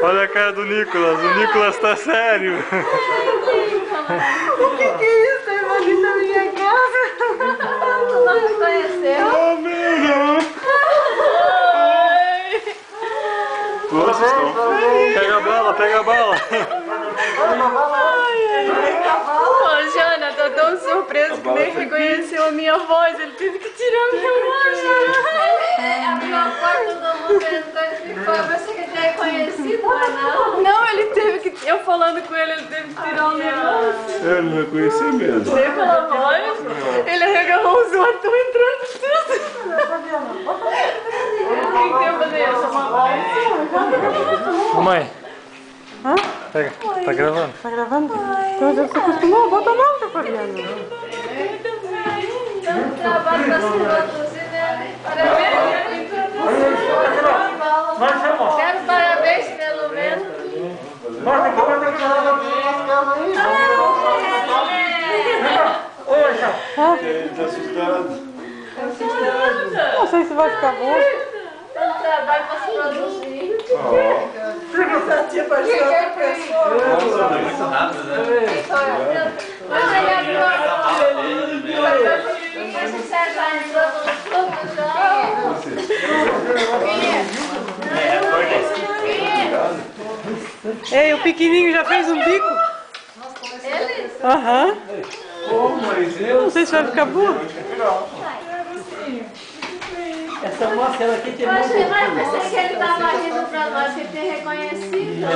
Olha a cara do Nicolas, o Nicolas tá sério. O que é isso? Tá invadindo a minha casa? Tu não me conheceu? Oh, meu Deus! Pega a bala, pega a bala. Ô, Jana, tô tão surpreso que nem reconheceu a minha voz. Ele teve que tirar a minha voz. Abriu a porta, todo mundo perguntou onde ficou. Eu pensei que ele tinha reconhecido, mas não. Não, ele teve que... Eu falando com ele, ele teve que tirar a minha voz. Eu não reconheci mesmo. Nem pela voz. Ele arregalou os olhos, tô entrando tudo. O que tem que fazer? Chamar mais? Mãe. Hã? Pega, tá gravando. Tá gravando? Então já se acostumou? Bota a mão, tá Fabiana. Tanto trabalho pra se produzir, né? Parabéns, quero parabéns, pelo menos. Ele tá assustado. Não sei se vai ficar bom. Tanto trabalho pra se produzir. Tipo, acho que é outra pessoa. Muito rápido, né? Mas aí agora, esse Sérgio já entrou no fogo já. Ei, o pequenininho já fez um bico? Ele? Aham. Não sei se vai ficar boa. Essa moça ela aqui tem Eu muito. achei, mas pensei que ele estava rindo pra nós, que ele tinha reconhecido.